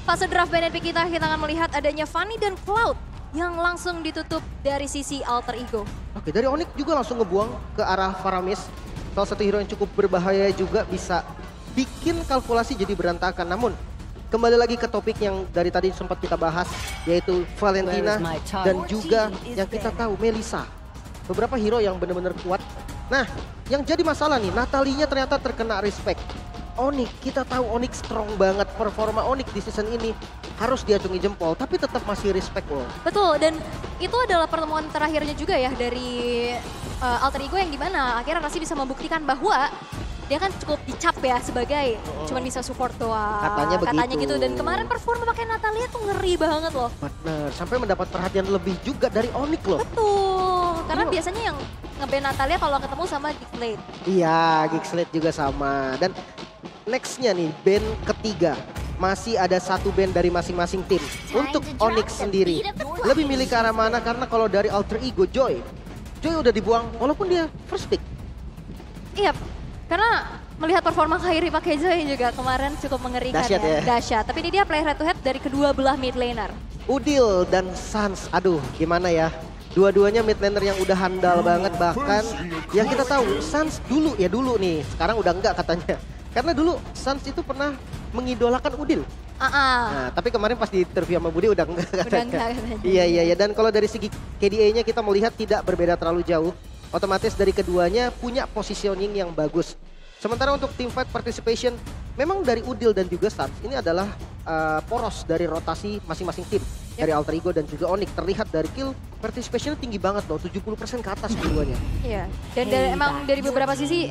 fase draft BNP kita akan melihat adanya Fanny dan Cloud yang langsung ditutup dari sisi alter ego. Oke, dari Onyx juga langsung ngebuang ke arah Faramis. Salah satu hero yang cukup berbahaya juga bisa bikin kalkulasi jadi berantakan. Namun kembali lagi ke topik yang dari tadi sempat kita bahas, yaitu Valentina dan juga yang kita tahu Melissa. Beberapa hero yang benar-benar kuat. Nah, yang jadi masalah nih, Natalie-nya ternyata terkena respect. Onyx, kita tahu Onyx strong banget. Performa Onyx di season ini harus diacungi jempol, tapi tetap masih respect loh. Betul, dan itu adalah pertemuan terakhirnya juga ya dari alter ego yang dimana akhirnya Rasi bisa membuktikan bahwa dia kan cukup dicap ya sebagai cuman bisa support doang. Katanya begitu. Gitu, dan kemarin performa pakai Natalia tuh ngeri banget loh. Bener, sampai mendapat perhatian lebih juga dari Onyx loh. Betul, karena biasanya yang nge-ban Natalia kalau ketemu sama Gigslade. Iya, Gigslade juga sama. Dan nextnya nih, band ketiga. Masih ada satu band dari masing-masing tim. Untuk Onyx sendiri, lebih milih ke arah mana? Karena kalau dari alter ego Joy udah dibuang walaupun dia first pick. Iya, karena melihat performa Kairi pakai Joy juga kemarin cukup mengerikan. Dahsyat ya. Dahsyat, tapi ini dia play head to head dari kedua belah mid laner. Udil dan Sans, aduh gimana ya. Dua-duanya mid laner yang udah handal banget, bahkan yang kita tahu Sans dulu nih, sekarang udah enggak katanya. Karena dulu Sans itu pernah mengidolakan Udil. Nah, tapi kemarin pas di interview sama Budi udah enggak katanya. Iya. Dan kalau dari segi KDA-nya kita melihat tidak berbeda terlalu jauh. Otomatis dari keduanya punya positioning yang bagus. Sementara untuk teamfight participation, memang dari Udil dan juga Sans ini adalah poros dari rotasi masing-masing tim. Dari Alter Ego dan juga Onyx terlihat dari kill participation tinggi banget loh, 70% ke atas keduanya. Iya, dan emang dari beberapa sisi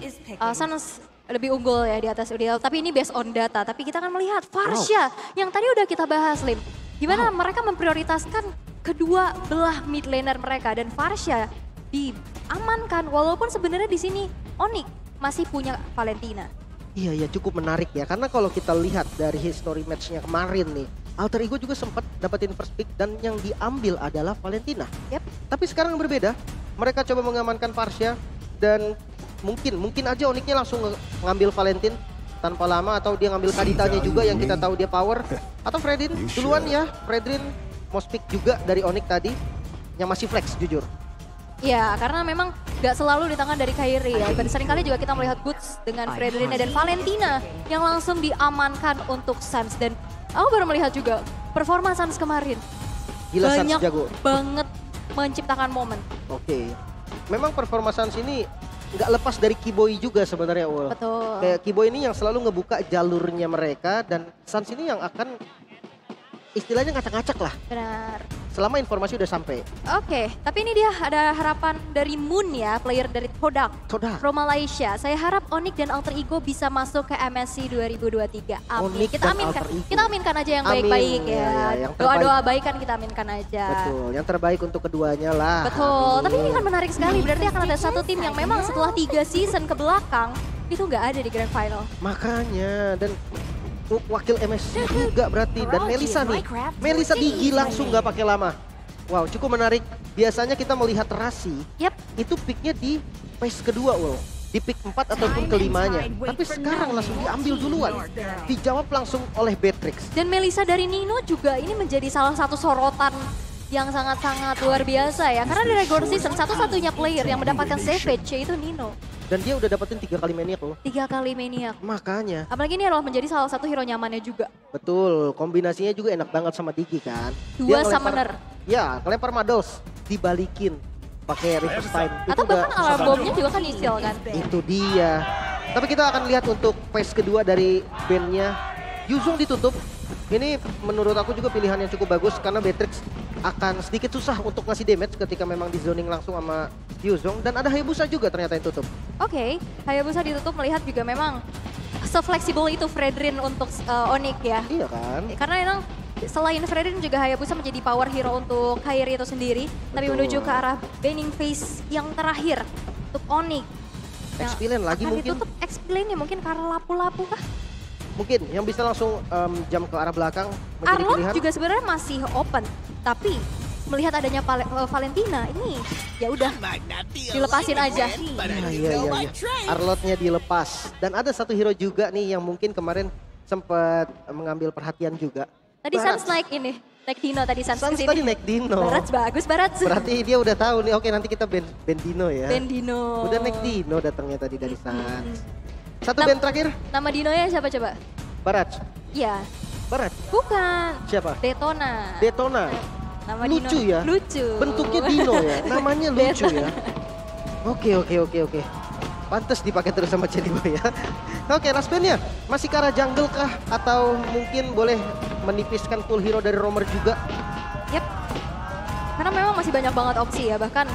Sans lebih unggul ya di atas Udil. Tapi ini based on data, tapi kita akan melihat Farsha yang tadi udah kita bahas Lim. Gimana mereka memprioritaskan kedua belah mid laner mereka, dan Farsha diamankan walaupun sebenarnya di sini Onyx masih punya Valentina. Iya, cukup menarik ya. Karena kalau kita lihat dari history match-nya kemarin nih, Alter Ego juga sempat dapetin first pick dan yang diambil adalah Valentina. Tapi sekarang berbeda. Mereka coba mengamankan Farsha dan mungkin aja Onyx-nya langsung ngambil Valentin tanpa lama, atau dia ngambil Kaditanya juga yang kita tahu dia power. Atau Fredrin duluan ya. Fredrin most pick juga dari Onyx tadi yang masih flex jujur. Ya, karena memang gak selalu di tangan dari Kairi ya. Seringkali juga kita melihat Boots dengan Fredrina dan Valentina yang langsung diamankan untuk Sans. Dan aku baru melihat juga performa Sans kemarin. Gila, banyak Sans jago banget menciptakan momen. Oke. Memang performa Sans ini nggak lepas dari Kiboy juga sebenarnya, Ul. Betul. Kayak Kiboy ini yang selalu ngebuka jalurnya mereka, dan Sans ini yang akan istilahnya ngacak-ngacak lah. Benar. Selama informasi udah sampai. Oke, tapi ini dia ada harapan dari Moon ya, player dari Todak from Malaysia. Saya harap Onyx dan Alter Ego bisa masuk ke MSC 2023. Amin. Kita aminkan aja yang baik-baik ya. Doa-doa baik kan kita aminkan aja. Betul, yang terbaik untuk keduanya lah. Betul, tapi ini kan menarik sekali. Berarti akan ada satu tim yang memang setelah 3 season ke belakang itu nggak ada di Grand Final. Makanya, dan wakil MSC juga berarti, dan Melissa nih. Melissa Digi langsung gak pakai lama. Wow, cukup menarik. Biasanya kita melihat Rasi, itu picknya di phase kedua, Ul. Di pick 4 ataupun kelimanya. Tapi sekarang langsung diambil duluan. Dijawab langsung oleh Beatrix. Dan Melissa dari Nino juga ini menjadi salah satu sorotan yang sangat-sangat luar biasa ya. Karena di regular season satu-satunya player yang mendapatkan Savage yaitu Nino. Dan dia udah dapetin 3 kali maniak loh. 3 kali maniak. Makanya. Apalagi ini adalah menjadi salah satu hero nyamannya juga. Betul, kombinasinya juga enak banget sama Digi kan. Dua summoner. Ya, ngelempar Mados, dibalikin pakai reverse time. Atau bahkan alarm bomnya juga kan isil kan. Itu dia. Tapi kita akan lihat untuk phase kedua dari bandnya. Yuzong ditutup. Ini menurut aku juga pilihan yang cukup bagus karena Beatrix akan sedikit susah untuk ngasih damage ketika memang di zoning langsung sama Yuzong. Dan ada Hayabusa juga ternyata yang tutup. Oke, Hayabusa ditutup, melihat juga memang se-fleksibel itu Fredrin untuk Onyx ya. Iya kan. Karena memang selain Fredrin juga Hayabusa menjadi power hero untuk Kairi itu sendiri. Tapi menuju ke arah banning phase yang terakhir untuk Onyx. X-Pillen lagi mungkin. Ditutup X-Pillen ya mungkin karena lapu-lapu kah? Mungkin yang bisa langsung jam ke arah belakang menjadi Arlot pilihan. juga sebenarnya masih open, tapi melihat adanya Valentina ini ya udah dilepasin aja. Iya. Arlotnya dilepas, dan ada satu hero juga nih yang mungkin kemarin sempat mengambil perhatian juga. Tadi Sans naik ini, naik Dino tadi Sans Sans kesini. tadi naik Dino. Barats bagus, Barats. Berarti dia udah tahu nih, oke nanti kita band Dino ya. Band Dino. Udah naik Dino datangnya tadi dari Sans. Satu band terakhir, Nama Dinonya siapa coba? Barat. Iya, Barat. bukan. Siapa? Detona. Detona. Nama Lucu Dino. ya? Lucu. Bentuknya Dino ya, namanya lucu ya. Oke. Pantes dipakai terus sama Jelly Boy ya. Oke, last bandnya masih ke arah jungle kah? Atau mungkin boleh menipiskan full hero dari Romer juga? Yep. Karena memang masih banyak banget opsi ya, bahkan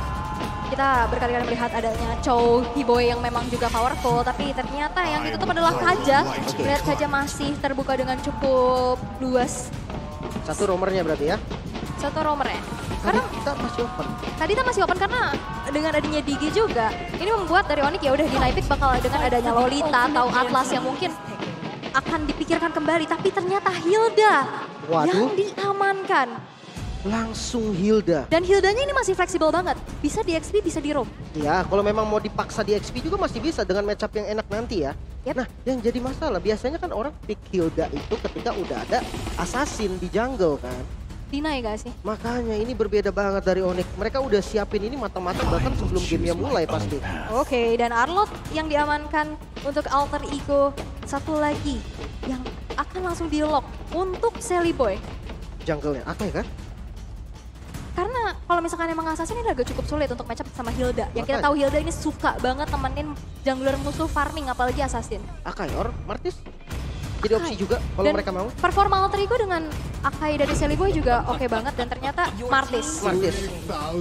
kita berkali-kali melihat adanya Chow, Hiboy yang memang juga powerful, tapi ternyata yang ditutup adalah Kaja. Lihat Kaja masih terbuka dengan cukup luas. Satu Romernya berarti ya? Satu romernya. Karena Karena kita masih open. tadi kita masih open karena dengan adanya Digi juga, ini membuat dari Onyx ya udah di Nightpick bakal dengan adanya Lolita atau Atlas yang mungkin akan dipikirkan kembali, tapi ternyata Hilda yang Waduh. diamankan. Langsung Hilda. Dan Hildanya ini masih fleksibel banget. Bisa di XP, bisa di roam. Ya, kalau memang mau dipaksa di XP juga masih bisa dengan matchup yang enak nanti ya. Yep. Nah, yang jadi masalah biasanya kan orang pick Hilda itu ketika udah ada assassin di jungle kan. Dina ya gak sih? Makanya ini berbeda banget dari Onyx. Mereka udah siapin ini matang-matang bahkan sebelum gamenya mulai pasti. Oke, dan Arlot yang diamankan untuk alter ego. Satu lagi yang akan langsung di-lock untuk Sally Boy. Jungle-nya Akai kan? Karena kalau misalkan emang Assassin ini agak cukup sulit untuk matchup sama Hilda. Yang kita Makanya. tahu Hilda ini suka banget temenin jungler musuh farming, apalagi Assassin. Akai or Martis? Jadi opsi juga kalau Dan mereka mau. performa alter ego dengan Akai dari Sally Boy juga oke banget. Dan ternyata Martis. Martis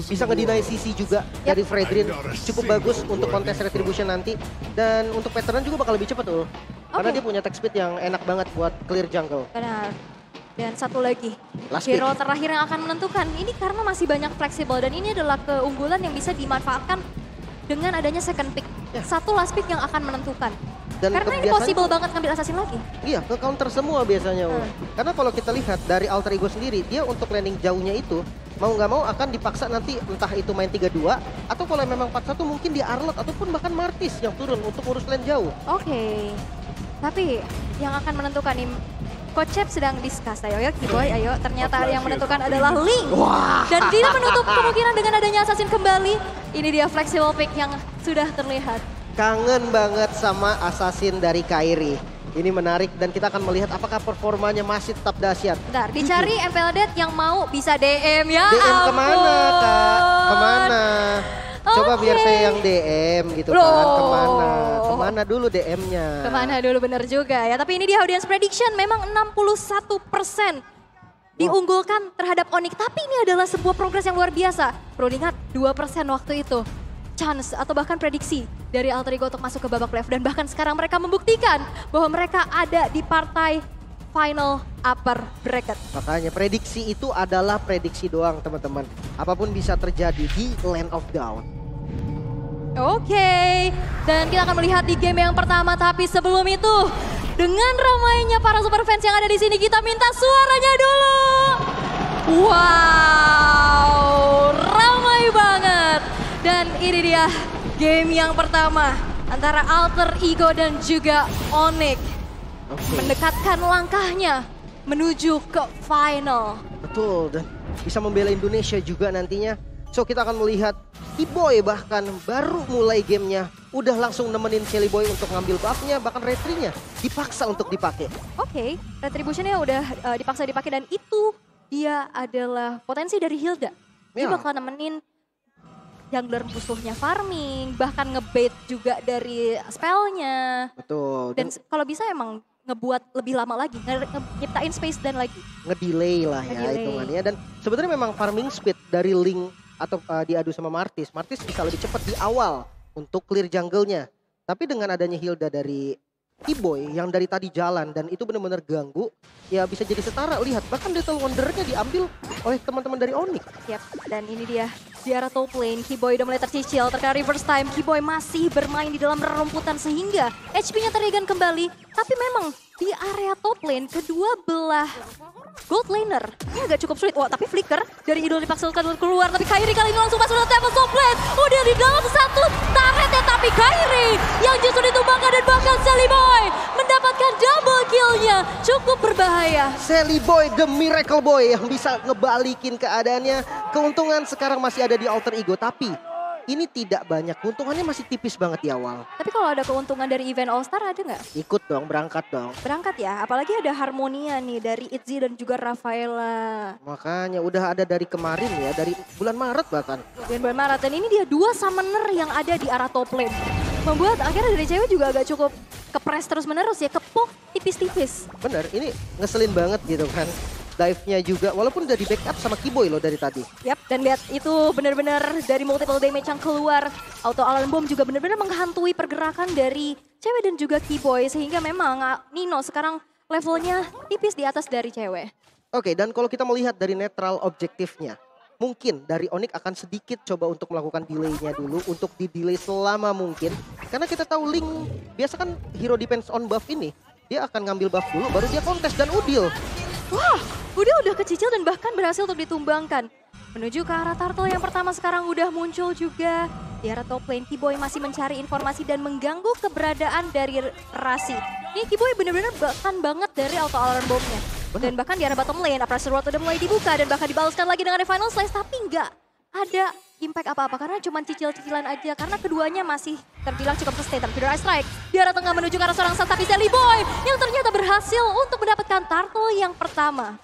bisa ngedinai CC juga dari Fredrin. Cukup bagus untuk kontes Retribution nanti. Dan untuk pattern juga bakal lebih cepat tuh. Karena Oke. dia punya attack speed yang enak banget buat clear jungle. Benar. Dan satu lagi, Last hero pick. terakhir yang akan menentukan. Ini karena masih banyak fleksibel dan ini adalah keunggulan yang bisa dimanfaatkan dengan adanya second pick. Ya. Satu last pick yang akan menentukan. Dan Karena ini kebiasaan possible tuh- banget ngambil assassin lagi. Iya, ke counter semua biasanya. Karena kalau kita lihat dari alter ego sendiri, dia untuk landing jauhnya itu mau nggak mau akan dipaksa nanti entah itu main 3-2 atau kalau memang 4-1 mungkin di Arlot ataupun bahkan Martis yang turun untuk urus lane jauh. Oke. Tapi yang akan menentukan nih, Coach Chef sedang discuss. Ayo ya Kiboy, ayo. Ternyata yang menentukan adalah Link. Dan tidak menutup kemungkinan dengan adanya assassin kembali. Ini dia flexible pick yang sudah terlihat. Kangen banget sama assassin dari Kairi. Ini menarik dan kita akan melihat apakah performanya masih tetap dahsyat. Bentar, dicari MPL Dead yang mau bisa DM ya. DM kemana ampun. kak? Kemana? Coba biar Oke. saya yang DM gitu Loh. kan. Kemana? Kemana dulu DM-nya? Kemana dulu bener juga ya. Tapi ini dia audience prediction memang 61% diunggulkan terhadap Onyx. Tapi ini adalah sebuah progres yang luar biasa. Perlu diingat 2% waktu itu. Chance atau bahkan prediksi dari Alter Ego untuk masuk ke babak playoff. Dan bahkan sekarang mereka membuktikan bahwa mereka ada di partai final upper bracket. Makanya prediksi itu adalah prediksi doang teman-teman. Apapun bisa terjadi di Land of Dawn. Oke, dan kita akan melihat di game yang pertama. Tapi sebelum itu, dengan ramainya para super fans yang ada di sini, kita minta suaranya dulu. Wow, ramai banget. Dan ini dia game yang pertama antara Alter Ego dan juga Onyx. Mendekatkan langkahnya menuju ke final. Betul, dan bisa membela Indonesia juga nantinya. So kita akan melihat T-Boy bahkan baru mulai gamenya udah langsung nemenin Shelly Boy untuk ngambil buff-nya, bahkan retry-nya dipaksa untuk dipakai. Oke, retributionnya udah dipaksa dipakai dan itu dia adalah potensi dari Hilda. Dia Ya. bakal nemenin jungler musuhnya farming, bahkan ngebait juga dari spellnya. Betul, Dan dan kalau bisa emang ngebuat lebih lama lagi, nyiptain space dan lagi. ngedelay lah ya Ngedelay. hitungannya. Dan sebenarnya memang farming speed dari Link atau diadu sama Martis. Martis bisa lebih cepat di awal untuk clear jungle-nya. Tapi dengan adanya Hilda dari T-Boy yang dari tadi jalan dan itu benar-benar ganggu, ya bisa jadi setara. Lihat, bahkan Little Wonder-nya diambil oleh teman-teman dari Onyx. Yap, dan ini dia di arah top lane. Kiboy udah mulai tercicil, terkena reverse time. Kiboy masih bermain di dalam rerumputan sehingga HP-nya terregan kembali. Tapi memang di area top lane kedua belah gold laner ini agak cukup sulit. Wah, tapi flicker dari Idol dipaksakan untuk keluar. Tapi Kairi kali ini langsung masuk ke table top lane. Oh, dia di dalam satu turret ya. Tapi Kairi yang justru ditumbangkan dan bahkan Shelly Boy mendapatkan double kill-nya. Cukup berbahaya. Sally Boy, the Miracle Boy yang bisa ngebalikin keadaannya. Keuntungan sekarang masih ada di Alter Ego, tapi ini tidak banyak. Keuntungannya masih tipis banget di awal. Tapi kalau ada keuntungan dari event All Star ada nggak? Ikut dong, berangkat dong. Berangkat ya, apalagi ada Harmonia nih dari Itzy dan juga Rafaela. Makanya udah ada dari kemarin ya, dari bulan Maret bahkan. Bulan Maret, dan ini dia 2 summoner yang ada di arah top lane. Membuat akhirnya dari cewek juga agak cukup kepres terus menerus ya, kepok tipis-tipis. Bener, ini ngeselin banget gitu kan. Dive-nya juga, walaupun udah di backup sama Kiboy loh dari tadi. Yap, dan lihat itu benar-benar dari multiple damage yang keluar. Auto alarm bomb juga benar-benar menghantui pergerakan dari cewek dan juga Kiboy. Sehingga memang Nino sekarang levelnya tipis di atas dari cewek. Oke, dan kalau kita melihat dari netral objektifnya, mungkin dari Onyx akan sedikit coba untuk melakukan delay-nya dulu, untuk di-delay selama mungkin. Karena kita tahu Link, biasa kan hero depends on buff ini, dia akan ngambil buff dulu, baru dia kontes dan udil. Wah, udah kecicil dan bahkan berhasil untuk ditumbangkan. Menuju ke arah turtle yang pertama sekarang udah muncul juga. Di arah top lane, Kiboy masih mencari informasi dan mengganggu keberadaan dari Rasi. Ini Kiboy benar-benar bahkan banget dari auto alarm bomb-nya. Dan bahkan di arah bottom lane, Pressure Rod udah mulai dibuka dan bahkan dibalaskan lagi dengan Final Slice. Tapi nggak ada impact apa-apa karena cuma cicil-cicilan aja. Karena keduanya masih terbilang cukup sustain. Tapi Federal Strike di arah tengah menuju ke arah seorang Sans, tapi Sally Boy yang ternyata berhasil untuk mendapatkan turtle yang pertama.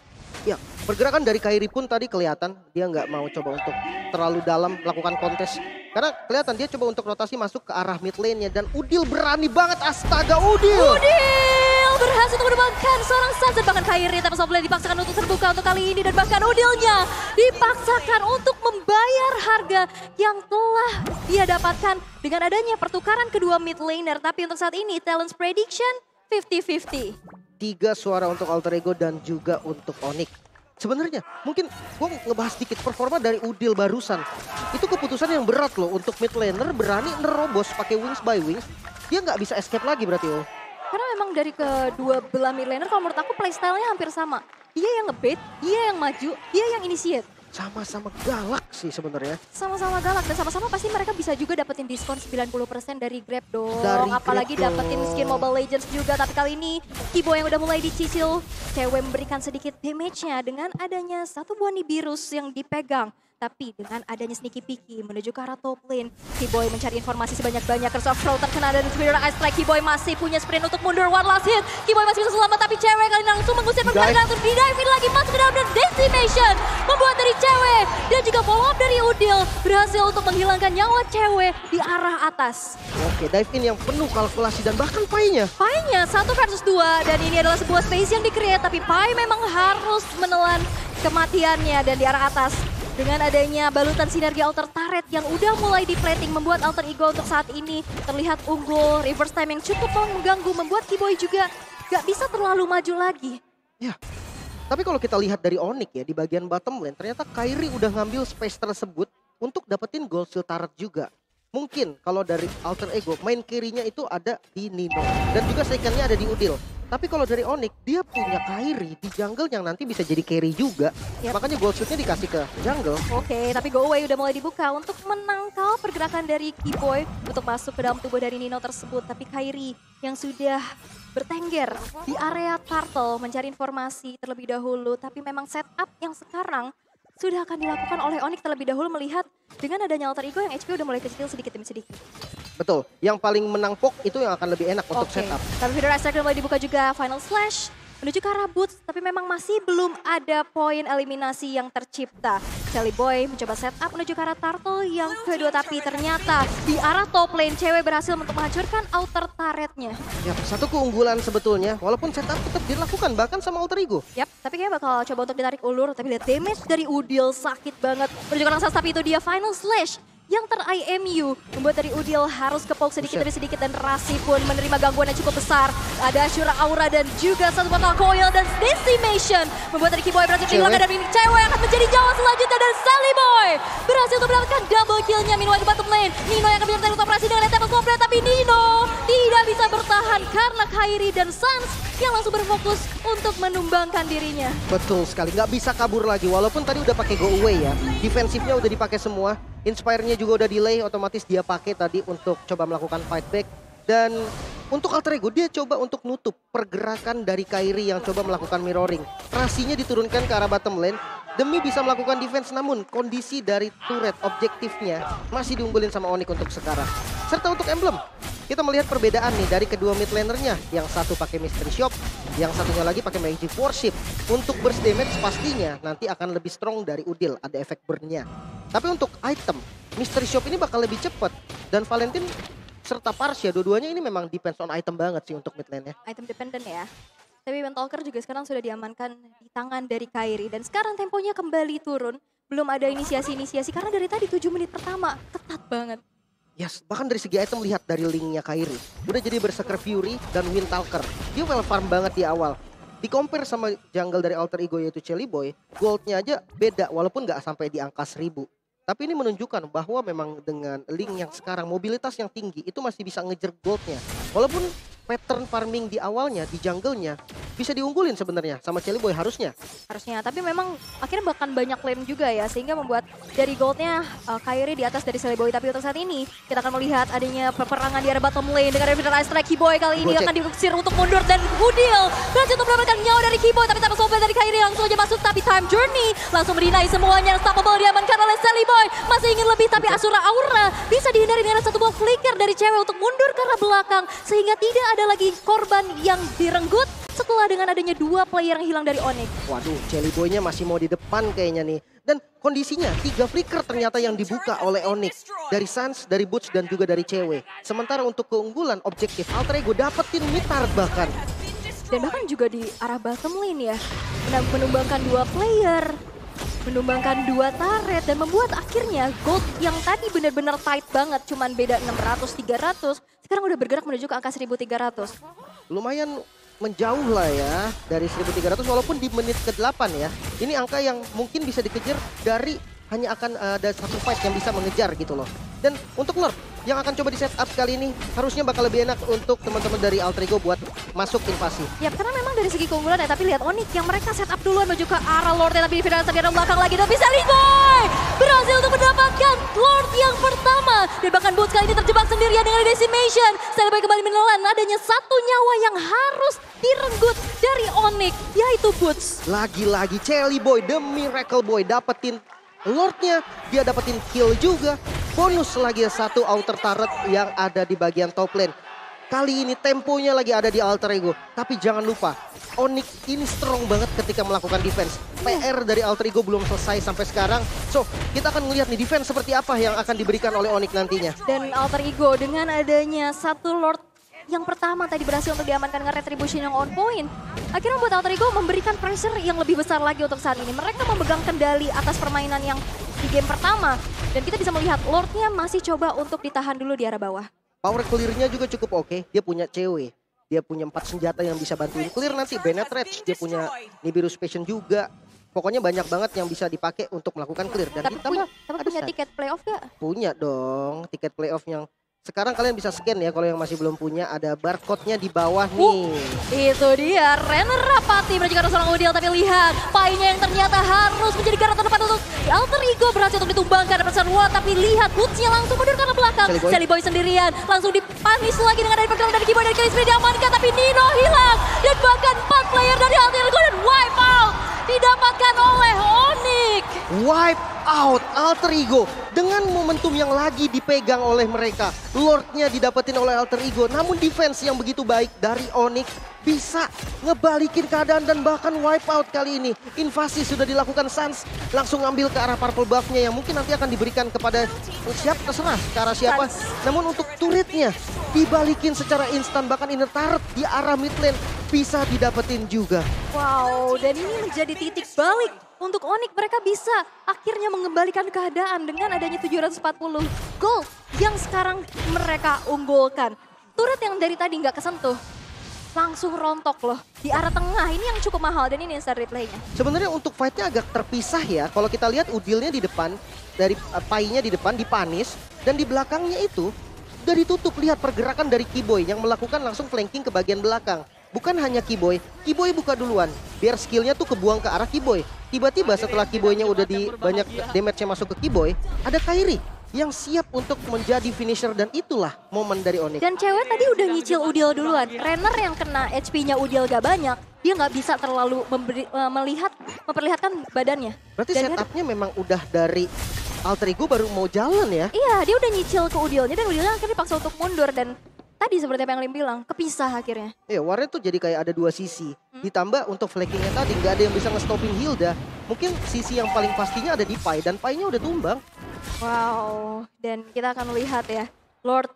Ya, pergerakan dari Kairi pun tadi kelihatan dia nggak mau coba untuk terlalu dalam melakukan kontes. Karena kelihatan dia coba untuk rotasi masuk ke arah mid lane-nya. Dan Udil berani banget, astaga Udil! Udil berhasil untuk menemukan seorang Sans dan bahkan Kairi. Tapi Soblay dipaksakan untuk terbuka untuk kali ini. Dan bahkan Udilnya dipaksakan untuk membayar harga yang telah dia dapatkan dengan adanya pertukaran kedua mid laner. Tapi untuk saat ini Talents Prediction 50-50. 3 suara untuk Alter Ego dan juga untuk Onyx. Sebenarnya mungkin gue ngebahas sedikit performa dari Udil barusan. Itu keputusan yang berat loh untuk mid laner berani nerobos pakai wings by wings. Dia nggak bisa escape lagi berarti loh. Karena memang dari kedua belah mid laner kalau menurut aku playstyle-nya hampir sama. Dia yang ngebait, dia yang maju, dia yang initiate. Sama-sama galak sih sebenarnya. Sama-sama galak dan sama-sama pasti mereka bisa juga dapetin diskon 90% dari Grab dong. Dari Apalagi Grab dapetin dong. skin Mobile Legends juga. Tapi kali ini Kiboy yang udah mulai dicicil. Cewek memberikan sedikit damage-nya dengan adanya satu buah Nibiru's yang dipegang. Tapi dengan adanya sneaky peeky menuju ke arah top lane, Kiboy mencari informasi sebanyak-banyak. Curse of Throw terkena dan Spirit Ice Strike. Kiboy masih punya sprint untuk mundur, one last hit. Kiboy masih bisa selamat tapi cewek kali ini langsung mengusir pergerakan untuk di-dive lagi masuk ke dalam dan Decimation. Membuat dari cewek dan juga follow up dari Udil berhasil untuk menghilangkan nyawa cewek di arah atas. Oke, dive in yang penuh kalkulasi dan bahkan Pai-nya. Pai-nya 1 versus 2 dan ini adalah sebuah space yang di-create tapi Pai memang harus menelan kematiannya dan di arah atas. Dengan adanya balutan sinergi Alter Turret yang udah mulai di-plating membuat Alter Ego untuk saat ini terlihat unggul. Reverse time yang cukup mengganggu membuat Kiboy juga gak bisa terlalu maju lagi. Ya, tapi kalau kita lihat dari Onyx ya di bagian bottom lane ternyata Kairi udah ngambil space tersebut untuk dapetin gold shield turret juga. Mungkin kalau dari Alter Ego main carry-nya itu ada di Nino dan juga second-nya ada di Udil. Tapi kalau dari Onyx dia punya Kairi di jungle yang nanti bisa jadi carry juga. Yep. Makanya gold shield-nya dikasih ke jungle. Oke, tapi go away udah mulai dibuka untuk menangkal pergerakan dari Kiboy untuk masuk ke dalam tubuh dari Nino tersebut. Tapi Kairi yang sudah bertengger di area turtle mencari informasi terlebih dahulu. Tapi memang setup yang sekarang sudah akan dilakukan oleh Onyx terlebih dahulu melihat dengan adanya Alter Ego yang HP udah mulai kecil sedikit demi sedikit. Betul, yang paling menang pok itu yang akan lebih enak untuk setup. Tapi Video Strike mulai dibuka juga Final Slash menuju ke arah Boots, tapi memang masih belum ada poin eliminasi yang tercipta. Sally Boy mencoba setup menuju ke arah Turtle yang kedua, tapi ternyata di arah top lane cewek berhasil untuk menghancurkan outer turretnya. Ya, satu keunggulan sebetulnya, walaupun setup tetap dilakukan bahkan sama Alter Ego. Yap, tapi kayaknya bakal coba untuk ditarik ulur, tapi lihat damage dari Udil sakit banget. Menuju ke arah Sans, tapi itu dia Final Slash yang ter-IMU membuat dari Udil harus kepok sedikit demi sedikit dan Rasi pun menerima gangguan yang cukup besar. Ada Ashura Aura dan juga satu botol coil dan Decimation membuat dari Kiboy berhasil dihilangkan dan ini cewek akan menjadi jawa selanjutnya dan Sally Boy berhasil untuk mendapatkan double kill-nya. Meanwhile di bottom lane, Nino yang akan bisa mencari operasi dengan level komplit tapi Nino tidak bisa bertahan karena Kairi dan Sans yang langsung berfokus untuk menumbangkan dirinya. Betul sekali, nggak bisa kabur lagi walaupun tadi udah pakai go away ya. Defensifnya udah dipakai semua. Inspire-nya juga udah delay, otomatis dia pakai tadi untuk coba melakukan fight back. Dan untuk Alter Ego dia coba untuk nutup pergerakan dari Kairi yang coba melakukan mirroring. Rasinya diturunkan ke arah bottom lane demi bisa melakukan defense, namun kondisi dari turret objektifnya masih diunggulin sama Onyx untuk sekarang. Serta untuk emblem, kita melihat perbedaan nih dari kedua mid lanernya. Yang satu pakai Mystery Shop, yang satunya lagi pakai Magic Worship. Untuk burst damage pastinya nanti akan lebih strong dari Udil, ada efek burn-nya. Tapi untuk item, Mystery Shop ini bakal lebih cepat. Dan Valentine serta Parsia, dua-duanya ini memang depends on item banget sih untuk mid lane-nya. Item dependent ya. Tapi Windtalker juga sekarang sudah diamankan di tangan dari Kairi. Dan sekarang temponya kembali turun. Belum ada inisiasi-inisiasi karena dari tadi 7 menit pertama ketat banget. Yes, bahkan dari segi item lihat dari linknya Kairi. Udah jadi Berserker Fury dan Windtalker. Dia well farm banget di awal. Di compare sama jungle dari Alter Ego yaitu Chelly Boy, goldnya aja beda walaupun nggak sampai di angka 1000. Tapi ini menunjukkan bahwa memang dengan link yang sekarang mobilitas yang tinggi itu masih bisa ngejar goldnya. Walaupun pattern farming di awalnya, di jungle-nya bisa diunggulin sebenarnya sama Chelly Boy harusnya. Harusnya, tapi memang akhirnya bahkan banyak lane juga ya. Sehingga membuat dari goldnya Kairi di atas dari Chelly Boy. Tapi untuk saat ini kita akan melihat adanya peperangan di arah bottom lane. Dengan Revenant Strike, Keyboy kali ini akan diusir untuk mundur. Dan Udil berhasil untuk mendapatkan nyawa dari Keyboy. Tapi tanpa sobat dari Kairi langsung aja masuk. Tapi Time Journey langsung merinai semuanya. Unstoppable diamankan oleh Chelly Boy. Masih ingin lebih tapi Asura Aura bisa dihindari dengan satu buah flicker dari cewek untuk mundur ke arah belakang. Sehingga tidak ada lagi korban yang direnggut. Setelah dengan adanya 2 player yang hilang dari Onyx. Waduh, Chelly Boy-nya masih mau di depan kayaknya nih. Dan kondisinya 3 flicker ternyata yang dibuka oleh Onyx. Dari Sans, dari Butch, dan juga dari cewek. Sementara untuk keunggulan objektif, Alter Ego dapetin mid-turret bahkan. Dan bahkan juga di arah bottom lane ya. Menumbangkan 2 player. Menumbangkan 2 turret. Dan membuat akhirnya gold yang tadi benar-benar tight banget. Cuman beda 600-300. Sekarang udah bergerak menuju ke angka 1300. Lumayan menjauh lah ya dari 1300 walaupun di menit ke-8 ya. Ini angka yang mungkin bisa dikejar dari hanya akan ada satu fight yang bisa mengejar gitu loh. Dan untuk Lord yang akan coba di setup kali ini harusnya bakal lebih enak untuk teman-teman dari Alter Ego buat masuk invasi. Ya karena memang dari segi keunggulan ya, tapi lihat Onyx yang mereka setup duluan menuju ke arah Lord ya, tapi di final di belakang lagi dan bisa Boy berhasil untuk mendapatkan Lord yang pertama. Dan bahkan Boots kali ini terjebak sendirian dengan Decimation. Chelly Boy kembali menelan adanya 1 nyawa yang harus direnggut dari Onyx, yaitu Boots. Lagi-lagi Chelly Boy, The Miracle Boy dapetin Lordnya, dia dapetin kill juga. Bonus lagi 1 outer turret yang ada di bagian top lane. Kali ini temponya lagi ada di Alter Ego. Tapi jangan lupa, Onyx ini strong banget ketika melakukan defense. PR dari Alter Ego belum selesai sampai sekarang. So, kita akan melihat nih defense seperti apa yang akan diberikan oleh Onyx nantinya. Dan Alter Ego dengan adanya 1 Lord yang pertama tadi berhasil untuk diamankan dengan Retribution yang on point. Akhirnya membuat Alter Ego memberikan pressure yang lebih besar lagi untuk saat ini. Mereka memegang kendali atas permainan yang di game pertama. Dan kita bisa melihat Lordnya masih coba untuk ditahan dulu di arah bawah. Power clear-nya juga cukup oke. Dia punya cewek. Dia punya 4 senjata yang bisa bantuin clear nanti. Bennett Rage, dia punya Nibiru's Passion juga. Pokoknya banyak banget yang bisa dipakai untuk melakukan clear. Dan Tapi punya tiket playoff gak? Punya dong, tiket playoff yang sekarang kalian bisa scan ya kalau yang masih belum punya, ada barcode-nya di bawah nih. Itu dia, Renner Rapati menunjukkan seorang Udil, tapi lihat Painya yang ternyata harus menjadi garda terdepan untuk Alter Ego berhasil untuk ditumbangkan dapat Sarwa, tapi lihat Boots-nya langsung mundur karena belakang. Chelly Boy sendirian, langsung dipanis lagi dengan dari pergerakan dari Keyboy dari Kelly Smith diamankan, tapi Nino hilang. Dan bahkan 4 player dari Alter Ego dan wipe out didapatkan oleh Onyx. Wipe out Alter Ego dengan momentum yang lagi dipegang oleh mereka. Lordnya didapetin oleh Alter Ego, namun defense yang begitu baik dari Onyx bisa ngebalikin keadaan dan bahkan wipe out kali ini. Invasi sudah dilakukan Sans, langsung ngambil ke arah purple buff-nya yang mungkin nanti akan diberikan kepada siapa, terserah ke arah siapa. Namun untuk turretnya dibalikin secara instan, bahkan inner turret di arah mid lane bisa didapetin juga. Wow, dan ini menjadi titik balik untuk Onyx. Mereka bisa akhirnya mengembalikan keadaan dengan adanya 740 gold yang sekarang mereka unggulkan. Turret yang dari tadi nggak kesentuh, langsung rontok loh di arah tengah. Ini yang cukup mahal dan ini instant replaynya. Sebenarnya untuk fightnya agak terpisah ya. Kalau kita lihat Udilnya di depan, dari Painya di depan dipanis, dan di belakangnya itu udah ditutup. Lihat pergerakan dari Keyboy yang melakukan langsung flanking ke bagian belakang. Bukan hanya Keyboy buka duluan biar skillnya tuh kebuang ke arah Keyboy. Tiba-tiba setelah Keyboynya udah di banyak damage-nya masuk ke Keyboy, ada Kairi yang siap untuk menjadi finisher dan itulah momen dari Onyx. Dan cewek tadi udah nyicil Udil duluan. Renner yang kena HP-nya Udil gak banyak, dia nggak bisa terlalu memperlihatkan badannya. Berarti Dan setupnya memang udah dari Alter Ego baru mau jalan ya? Iya, dia udah nyicil ke Udilnya dan Udilnya akhirnya dipaksa untuk mundur dan tadi seperti apa yang Lim bilang, kepisah akhirnya. Iya, warnya tuh jadi kayak ada dua sisi. Ditambah untuk flankingnya tadi nggak ada yang bisa ngestopin Hilda. Mungkin sisi yang paling pastinya ada di Pai dan Pai-nya udah tumbang. Wow, dan kita akan melihat ya, Lord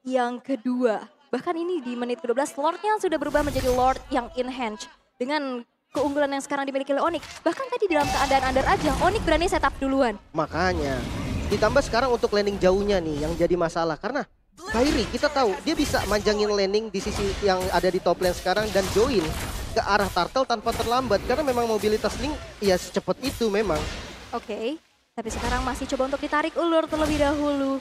yang kedua. Bahkan ini di menit ke-12, Lordnya sudah berubah menjadi Lord yang enhance. Dengan keunggulan yang sekarang dimiliki oleh Onyx. Bahkan tadi dalam keadaan under aja, Onyx berani setup duluan. Makanya, ditambah sekarang untuk landing jauhnya nih yang jadi masalah. Karena Kairi kita tahu dia bisa manjangin landing di sisi yang ada di top lane sekarang dan join ke arah turtle tanpa terlambat. Karena memang mobilitas Link ya secepat itu memang. Oke, tapi sekarang masih coba untuk ditarik ulur terlebih dahulu.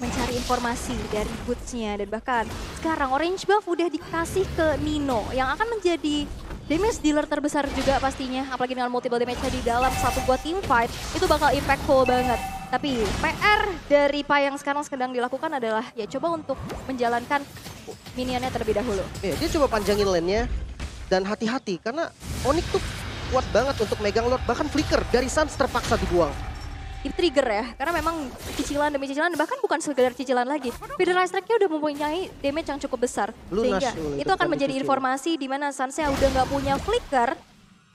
Mencari informasi dari boots-nya dan bahkan sekarang orange buff udah dikasih ke Nino yang akan menjadi damage dealer terbesar juga pastinya, apalagi dengan multiple damage di dalam satu buat team fight itu bakal impactful banget. Tapi PR dari Pai yang sekarang sedang dilakukan adalah ya coba untuk menjalankan minionnya terlebih dahulu. Ya, dia coba panjangin lane-nya dan hati-hati karena Onyx tuh kuat banget untuk megang Lord, bahkan flicker dari Sans terpaksa dibuang. Di trigger ya, karena memang cicilan demi cicilan, bahkan bukan sekedar cicilan lagi. Federal Strike-nya udah mempunyai damage yang cukup besar. Lunas, sehingga itu akan menjadi informasi di mana Sansnya udah nggak punya flicker.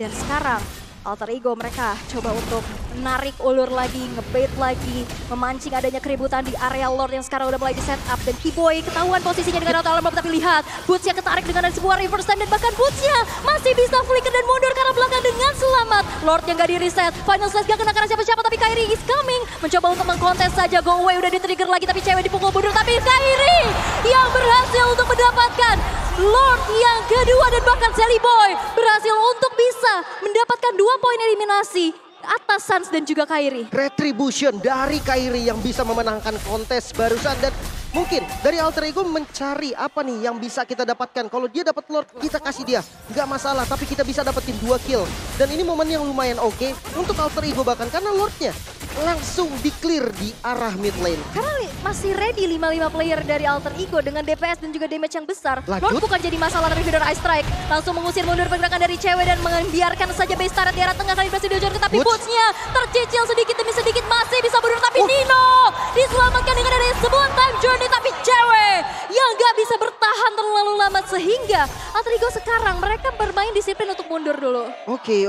Dan sekarang Alter Ego mereka coba untuk menarik ulur lagi, ngebait lagi, memancing adanya keributan di area Lord yang sekarang udah mulai di set up. Dan Keyboy ketahuan posisinya dengan auto alarm, tapi lihat Boots-nya ketarik dengan ada sebuah reverse time dan bahkan Boots-nya masih bisa flicker dan mundur ke arah belakang dengan selamat. Lord yang gak di reset, Final Slash gak kena karena siapa-siapa, tapi Kairi is coming. Mencoba untuk mengkontes saja, go away udah di-trigger lagi, tapi cewek dipukul mundur. Tapi Kairi yang berhasil untuk mendapatkan Lord yang kedua dan bahkan Sally Boy berhasil untuk bisa mendapatkan 2 poin eliminasi atas Sans dan juga Kairi. Retribution dari Kairi yang bisa memenangkan kontes barusan dan mungkin dari Alter Ego mencari apa nih yang bisa kita dapatkan. Kalau dia dapat Lord, kita kasih dia. Nggak masalah, tapi kita bisa dapetin 2 kill. Dan ini momen yang lumayan oke untuk Alter Ego bahkan karena Lordnya langsung di-clear di arah mid lane. Karena masih ready 5-5 player dari Alter Ego dengan DPS dan juga damage yang besar. Lanjut. Lord bukan jadi masalah tapi Feather Ice Strike. Langsung mengusir mundur pergerakan dari cewek dan membiarkan saja base turret di arah tengah kali berhasil diujur. Tapi Boots-nya tercicil sedikit demi sedikit masih bisa mundur. Tapi Nino diselamatkan dengan adanya sebuah time journey. Tapi cewek yang gak bisa bertahan terlalu lama sehingga Alter Ego sekarang mereka bermain disiplin untuk mundur dulu. Oke.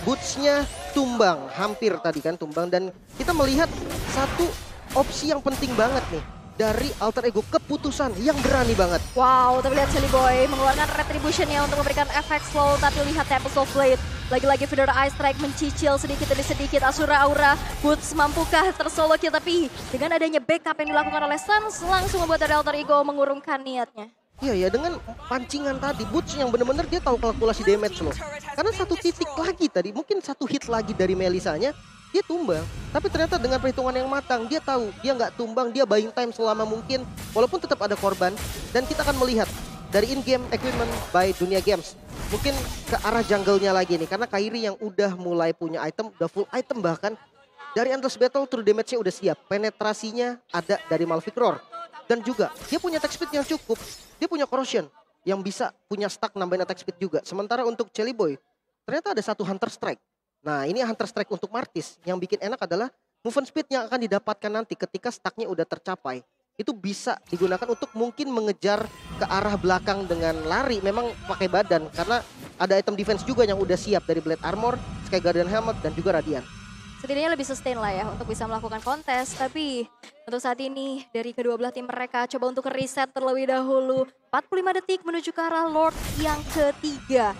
Boots-nya tumbang, hampir tadi kan tumbang. Dan kita melihat satu opsi yang penting banget nih dari Alter Ego, keputusan yang berani banget. Wow, tapi lihat Sally Boy mengeluarkan retribution-nya untuk memberikan efek slow. Tapi lihat Tempest of Blade, lagi-lagi Feather Ice Strike mencicil sedikit demi sedikit Asura Aura. Boots mampukah tersolo kill, tapi dengan adanya backup yang dilakukan oleh Sans langsung membuat dari Alter Ego mengurungkan niatnya. Iya ya, dengan pancingan tadi Boots yang bener-bener dia tahu kalkulasi damage loh. Karena satu titik lagi tadi, mungkin satu hit lagi dari Melisanya, dia tumbang. Tapi ternyata dengan perhitungan yang matang, dia tahu dia nggak tumbang, dia buying time selama mungkin. Walaupun tetap ada korban. Dan kita akan melihat dari in-game equipment by Dunia Games. Mungkin ke arah jungle-nya lagi nih. Karena Kairi yang udah mulai punya item, udah full item bahkan. Dari Endless Battle, true damage-nya udah siap. Penetrasinya ada dari Malphite Roar. Dan juga dia punya attack speed yang cukup. Dia punya corrosion yang bisa punya stack nambahin attack speed juga. Sementara untuk Jelly Boy ternyata ada satu Hunter Strike. Nah ini Hunter Strike untuk Martis. Yang bikin enak adalah movement speed yang akan didapatkan nanti ketika stacknya udah tercapai. Itu bisa digunakan untuk mungkin mengejar ke arah belakang dengan lari. Memang pakai badan karena ada item defense juga yang udah siap dari Blade Armor, Sky Guardian Helmet dan juga Radiant. Setidaknya lebih sustain lah ya untuk bisa melakukan kontes. Tapi untuk saat ini dari kedua belah tim mereka coba untuk reset terlebih dahulu. 45 detik menuju ke arah Lord yang ketiga.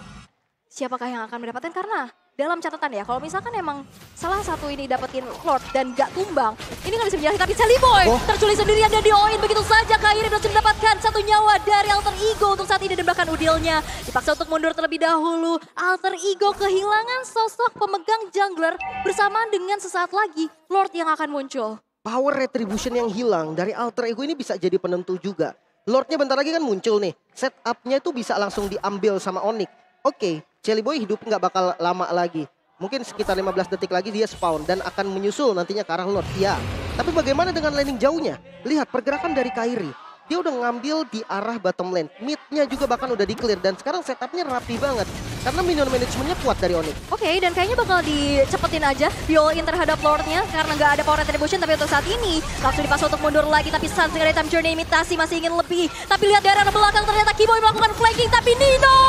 Siapakah yang akan mendapatkan? Karena dalam catatan ya, kalau misalkan emang salah satu ini dapetin Lord dan gak tumbang, ini gak bisa menjelaskan. Tapi Sally Boy terculik sendirian dan di-all-in begitu saja. Kairi berhasil mendapatkan satu nyawa dari Alter Ego untuk saat ini dan bahkan Udilnya dipaksa untuk mundur terlebih dahulu. Alter Ego kehilangan sosok pemegang jungler bersamaan dengan sesaat lagi Lord yang akan muncul. Power retribution yang hilang dari Alter Ego ini bisa jadi penentu juga. Lordnya bentar lagi kan muncul nih. Setupnya itu bisa langsung diambil sama Onyx. Oke, Jelly Boy hidup nggak bakal lama lagi. Mungkin sekitar 15 detik lagi dia spawn dan akan menyusul nantinya ke arah Lord. Ya. Tapi bagaimana dengan landing jauhnya? Lihat pergerakan dari Kairi. Dia udah ngambil di arah bottom lane. Mid-nya juga bahkan udah di clear. Dan sekarang setupnya rapi banget. Karena minion managementnya kuat dari Onyx. Oke, dan kayaknya bakal dicepetin aja di all-in terhadap Lord-nya. Karena nggak ada power retribution, tapi untuk saat ini langsung dipaksa untuk mundur lagi. Tapi Sans dengan time journey imitasi masih ingin lebih. Tapi lihat dari arah belakang ternyata Keyboy melakukan flanking. Tapi Nino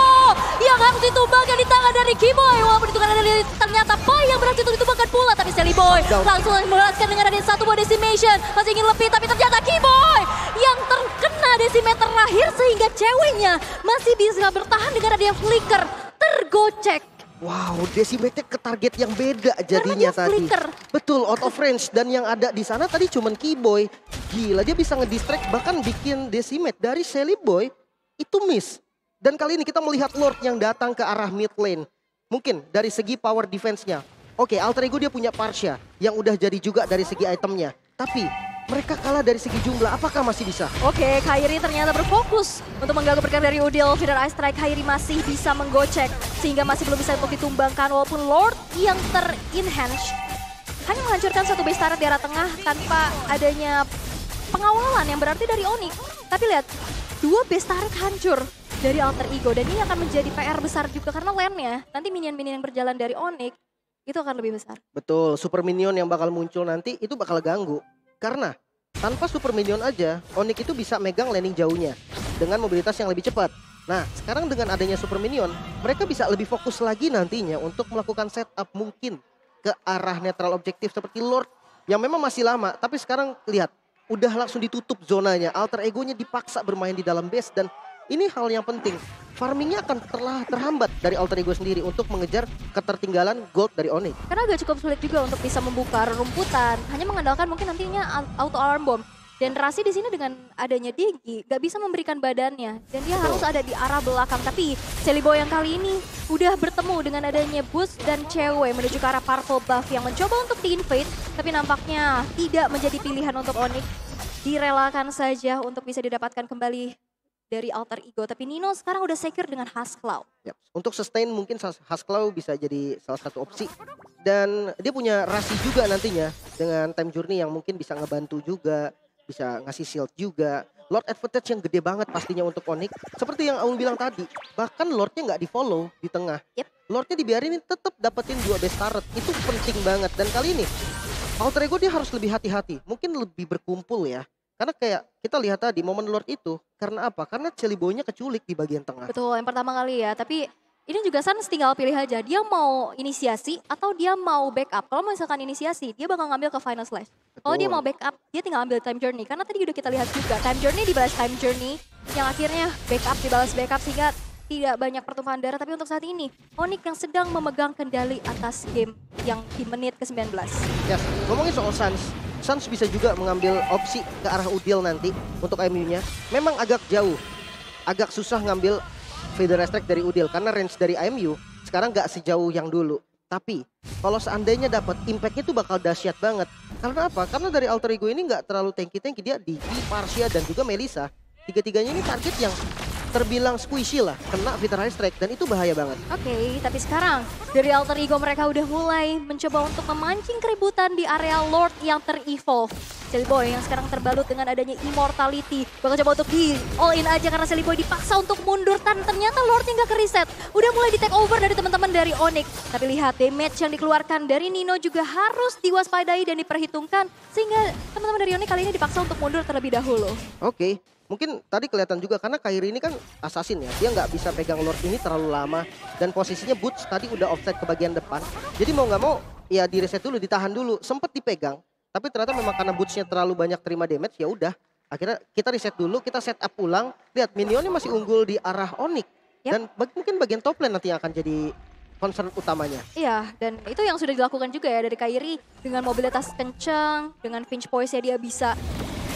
yang harus ditumbangkan di tangan dari Keyboy. Walaupun itu karena ternyata Pai yang berhasil untuk ditumbangkan pula. Tapi Sally Boy langsung membalaskan dengan ada satu buah decimation. Masih ingin lebih, tapi ternyata Keyboy yang terkena decimate terakhir. Sehingga ceweknya masih bisa bertahan dengan adanya flicker. Tergocek. Wow, decimate ke target yang beda jadinya tadi. Flicker. Betul, out of range. Dan yang ada di sana tadi cuman Keyboy. Gila, dia bisa ngedistract bahkan bikin decimate dari Sally Boy itu miss. Dan kali ini kita melihat Lord yang datang ke arah mid lane. Mungkin dari segi power defense-nya. Oke, Alter Ego dia punya Parsia yang udah jadi juga dari segi itemnya. Tapi mereka kalah dari segi jumlah, apakah masih bisa? Oke, Kairi ternyata berfokus untuk mengganggu pergerakan dari Udil. Feeder Ice Strike, Kairi masih bisa menggocek. Sehingga masih belum bisa untuk ditumbangkan. Walaupun Lord yang ter-enhance hanya menghancurkan satu base turret di arah tengah tanpa adanya pengawalan yang berarti dari Onyx. Tapi lihat, dua base turret hancur dari Alter Ego. Dan ini akan menjadi PR besar juga karena lane-nya. Nanti minion-minion yang berjalan dari Onyx itu akan lebih besar. Betul, super minion yang bakal muncul nanti itu bakal ganggu. Karena tanpa super minion aja, Onyx itu bisa megang landing jauhnya dengan mobilitas yang lebih cepat. Nah, sekarang dengan adanya super minion, mereka bisa lebih fokus lagi nantinya untuk melakukan setup mungkin ke arah netral objektif seperti Lord yang memang masih lama. Tapi sekarang lihat, udah langsung ditutup zonanya. Alter Egonya dipaksa bermain di dalam base dan ini hal yang penting. Farmingnya akan terhambat dari Alter Ego sendiri untuk mengejar ketertinggalan gold dari Onyx. Karena agak cukup sulit juga untuk bisa membuka rumputan. Hanya mengandalkan mungkin nantinya auto alarm bomb. Dan Rasi di sini dengan adanya Digi gak bisa memberikan badannya. Dan dia harus ada di arah belakang. Tapi Sally Boy yang kali ini udah bertemu dengan adanya Boost dan cewek menuju ke arah Purple Buff yang mencoba untuk di-invade. Tapi nampaknya tidak menjadi pilihan untuk Onyx. Direlakan saja untuk bisa didapatkan kembali dari Alter Ego. Tapi Nino sekarang udah secure dengan Husklau. Yep. Untuk sustain mungkin Husklau bisa jadi salah satu opsi. Dan dia punya Rasi juga nantinya dengan time journey yang mungkin bisa ngebantu juga. Bisa ngasih shield juga. Lord advantage yang gede banget pastinya untuk Onyx. Seperti yang Aul bilang tadi. Bahkan Lordnya nggak di follow di tengah. Yep. Lordnya dibiarin tetap dapetin 2 base turret. Itu penting banget. Dan kali ini Alter Ego dia harus lebih hati-hati. Mungkin lebih berkumpul ya. Karena kayak kita lihat tadi momen Lord itu karena apa? Karena Sally Boy-nya keculik di bagian tengah. Betul, yang pertama kali ya. Tapi ini juga Sans tinggal pilih aja. Dia mau inisiasi atau dia mau backup. Kalau misalkan inisiasi, dia bakal ngambil ke final slash. Kalau dia mau backup, dia tinggal ambil time journey. Karena tadi udah kita lihat juga, time journey dibalas time journey. Yang akhirnya backup dibalas backup sehingga tidak banyak pertumpahan darah. Tapi untuk saat ini, Onyx yang sedang memegang kendali atas game yang di menit ke-19. Yes, ngomongin soal Sans bisa juga mengambil opsi ke arah Udil nanti untuk IMU-nya. Memang agak jauh, agak susah ngambil Feather Strike dari Udil karena range dari IMU sekarang nggak sejauh yang dulu. Tapi kalau seandainya dapat, impact-nya tuh bakal dahsyat banget. Karena apa? Karena dari Alter Ego ini nggak terlalu tanky-tanky, dia Digi, Parsia dan juga Melissa. Tiga-tiganya ini target yang terbilang squishy lah, kena Feather Strike dan itu bahaya banget. Oke, tapi sekarang dari Alter Ego mereka udah mulai mencoba untuk memancing keributan di area Lord yang ter-evolve. Sally Boy yang sekarang terbalut dengan adanya immortality. Bakal coba untuk di all in aja karena Sally Boy dipaksa untuk mundur. Dan ternyata Lordnya nggak ke-reset. Udah mulai di take over dari teman-teman dari Onyx. Tapi lihat damage yang dikeluarkan dari Nino juga harus diwaspadai dan diperhitungkan. Sehingga teman-teman dari Onyx kali ini dipaksa untuk mundur terlebih dahulu. Oke. Mungkin tadi kelihatan juga karena Kairi ini kan assassin ya. Dia nggak bisa pegang Lord ini terlalu lama. Dan posisinya Boots tadi udah offside ke bagian depan. Jadi mau nggak mau ya di reset dulu, ditahan dulu. Sempet dipegang. Tapi ternyata memang karena Boots-nya terlalu banyak terima damage, ya udah. Akhirnya kita reset dulu, kita set up ulang. Lihat minionnya masih unggul di arah Onyx. Yep. Dan mungkin bagian top lane nanti yang akan jadi concern utamanya. Iya, dan itu yang sudah dilakukan juga ya dari Kairi. Dengan mobilitas kencang, dengan pinch poise-nya dia bisa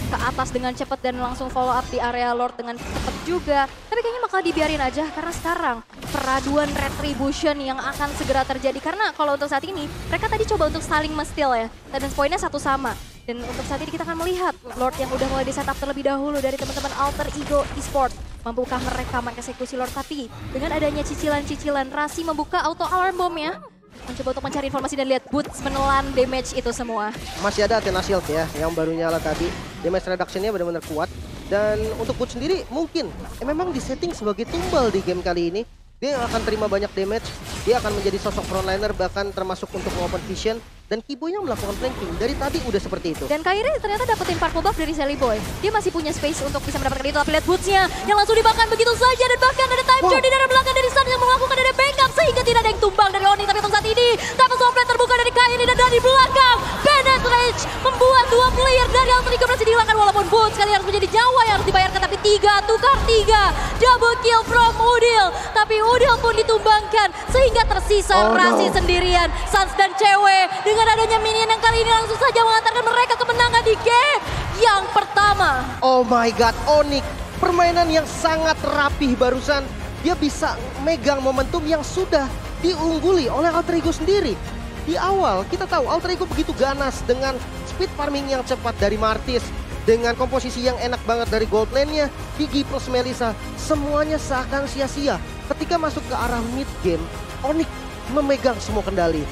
ke atas dengan cepat dan langsung follow up di area Lord dengan cepat juga. Tapi kayaknya bakal dibiarin aja karena sekarang peraduan retribution yang akan segera terjadi. Karena kalau untuk saat ini mereka tadi coba untuk saling mestil ya. Dan poinnya satu sama. Dan untuk saat ini kita akan melihat Lord yang udah mulai di setup terlebih dahulu dari teman-teman Alter Ego Esports. Mampukah mereka mengeksekusi Lord? Tapi dengan adanya cicilan-cicilan Rasi membuka auto alarm bomb ya. mencoba untuk mencari informasi dan lihat Boots menelan damage itu semua. Masih ada Athena Shield ya, yang baru nyala tadi. Damage reduction-nya benar-benar kuat. Dan untuk Boots sendiri mungkin memang disetting sebagai tumbal di game kali ini. Dia akan terima banyak damage, dia akan menjadi sosok frontliner bahkan termasuk untuk open vision. Dan Kiboy yang melakukan flanking dari tadi udah seperti itu. Dan Kairi ternyata dapetin purple buff dari Sally Boy. Dia masih punya space untuk bisa mendapatkan itu. Tapi lihat Boots-nya yang langsung dimakan begitu saja. Dan bahkan ada time journey dari belakang dari Sun yang melakukan ada backup. Sehingga tidak ada yang tumbang dari Oni. Tapi untuk saat ini, Double Sword terbuka dari Kairi dan dari belakang. Bennett Rage membuat dua player dari Alter Ego berhasil dihilangkan. Walaupun Boots kali harus menjadi nyawa yang harus dibayarkan. Tapi 3 tukar 3. Double kill from Udil. Tapi Udil pun ditumbangkan. Sehingga tersisa Rasi sendirian. Suns dan cewek dengan adanya minion yang kali ini langsung saja mengantarkan mereka kemenangan di game yang pertama. Oh my god, Onyx. Permainan yang sangat rapih barusan. Dia bisa megang momentum yang sudah diungguli oleh Alter Ego sendiri. Di awal kita tahu Alter Ego begitu ganas dengan speed farming yang cepat dari Martis. Dengan komposisi yang enak banget dari gold lane-nya, Gigi plus Melissa. Semuanya seakan sia-sia. Ketika masuk ke arah mid game, Onyx memegang semua kendali.